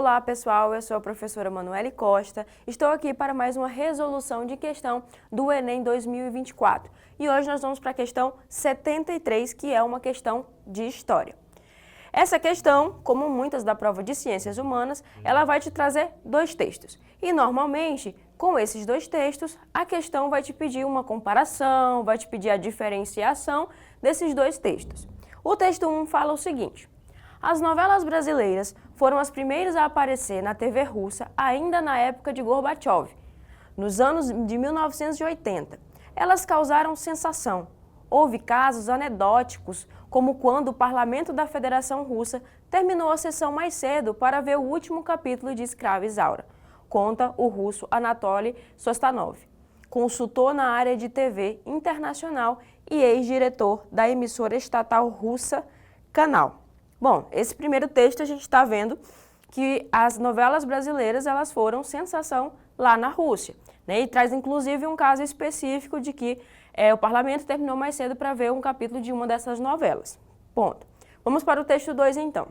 Olá pessoal, eu sou a professora Manuele Costa, estou aqui para mais uma resolução de questão do Enem 2024 e hoje nós vamos para a questão 73, que é uma questão de História. Essa questão, como muitas da prova de Ciências Humanas, ela vai te trazer dois textos e normalmente com esses dois textos a questão vai te pedir uma comparação, vai te pedir a diferenciação desses dois textos. O texto 1 fala o seguinte: as novelas brasileiras foram as primeiras a aparecer na TV russa ainda na época de Gorbachev, nos anos de 1980. Elas causaram sensação. Houve casos anedóticos, como quando o Parlamento da Federação Russa terminou a sessão mais cedo para ver o último capítulo de Escrava Isaura, conta o russo Anatoly Sostanov, consultor na área de TV internacional e ex-diretor da emissora estatal russa Canal. Bom, esse primeiro texto a gente está vendo que as novelas brasileiras elas foram sensação lá na Rússia, né? E traz inclusive um caso específico de que o parlamento terminou mais cedo para ver um capítulo de uma dessas novelas. Ponto. Vamos para o texto 2 então.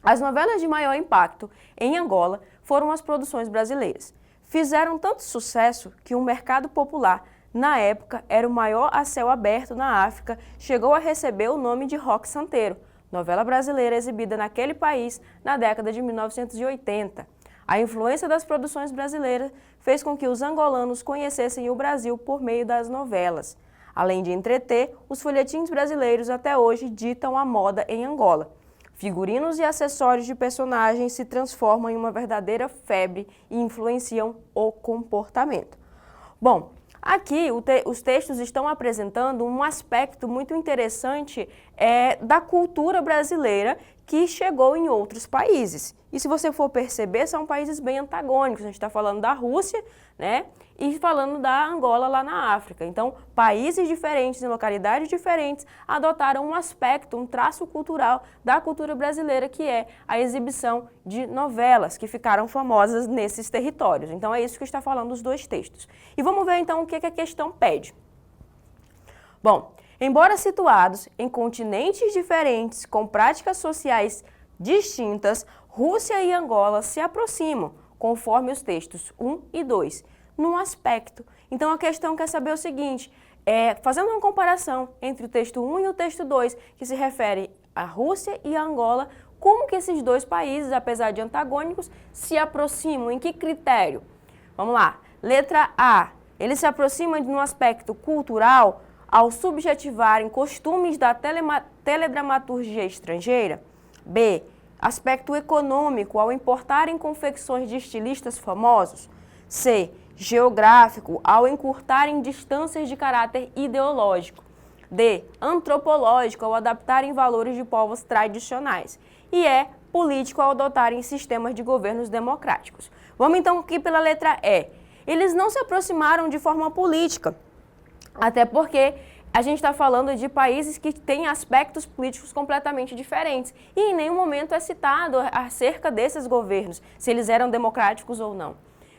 As novelas de maior impacto em Angola foram as produções brasileiras. Fizeram tanto sucesso que o mercado popular, na época, era o maior a céu aberto na África, chegou a receber o nome de Roque Santeiro, novela brasileira exibida naquele país na década de 1980. A influência das produções brasileiras fez com que os angolanos conhecessem o Brasil por meio das novelas. Além de entreter, os folhetins brasileiros até hoje ditam a moda em Angola. Figurinos e acessórios de personagens se transformam em uma verdadeira febre e influenciam o comportamento. Bom, aqui os textos estão apresentando um aspecto muito interessante da cultura brasileira que chegou em outros países. E se você for perceber, são países bem antagônicos. A gente está falando da Rússia, né? E falando da Angola lá na África. Então, países diferentes, em localidades diferentes, adotaram um aspecto, um traço cultural da cultura brasileira, que é a exibição de novelas que ficaram famosas nesses territórios. Então, é isso que está falando os dois textos. E vamos ver então o que a questão pede. Bom, embora situados em continentes diferentes, com práticas sociais distintas, Rússia e Angola se aproximam, conforme os textos 1 e 2, num aspecto. Então a questão quer saber o seguinte, fazendo uma comparação entre o texto 1 e o texto 2, que se refere à Rússia e à Angola, como que esses dois países, apesar de antagônicos, se aproximam, em que critério? Vamos lá, letra A, eles se aproximam de um aspecto cultural ao subjetivarem costumes da teledramaturgia estrangeira. B, aspecto econômico ao importarem confecções de estilistas famosos. C, geográfico ao encurtarem distâncias de caráter ideológico. D, antropológico ao adaptarem valores de povos tradicionais. E E, político ao adotarem sistemas de governos democráticos. Vamos então aqui pela letra E. Eles não se aproximaram de forma política, até porque a gente está falando de países que têm aspectos políticos completamente diferentes e em nenhum momento é citado acerca desses governos, se eles eram democráticos ou não.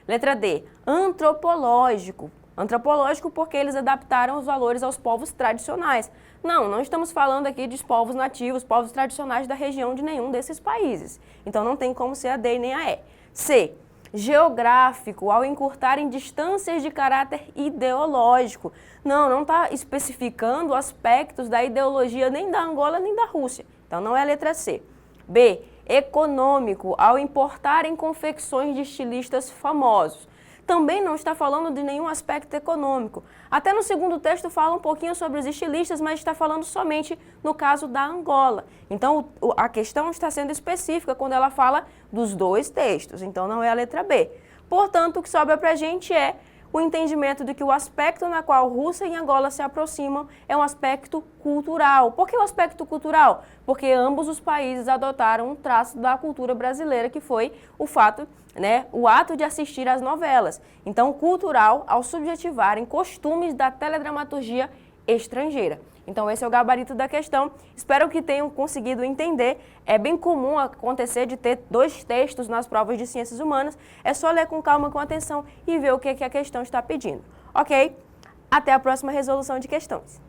Letra D, antropológico. Antropológico porque eles adaptaram os valores aos povos tradicionais. Não estamos falando aqui de povos nativos, povos tradicionais da região de nenhum desses países. Então não tem como ser a D nem a E. C, geográfico, ao encurtarem distâncias de caráter ideológico. Não está especificando aspectos da ideologia nem da Angola nem da Rússia. Então não é a letra C. B, econômico, ao importarem confecções de estilistas famosos. Também não está falando de nenhum aspecto econômico. Até no segundo texto fala um pouquinho sobre os estilistas, mas está falando somente no caso da Angola. Então, a questão está sendo específica quando ela fala dos dois textos, então não é a letra B. Portanto, o que sobra para a gente é o entendimento de que o aspecto na qual Rússia e Angola se aproximam é um aspecto cultural. Por que o aspecto cultural? Porque ambos os países adotaram um traço da cultura brasileira, que foi o fato, o ato de assistir às novelas. Então, cultural ao subjetivarem costumes da teledramaturgia estrangeira. Então, esse é o gabarito da questão. Espero que tenham conseguido entender. É bem comum acontecer de ter dois textos nas provas de Ciências Humanas. É só ler com calma, com atenção e ver o que a questão está pedindo. Ok? Até a próxima resolução de questões.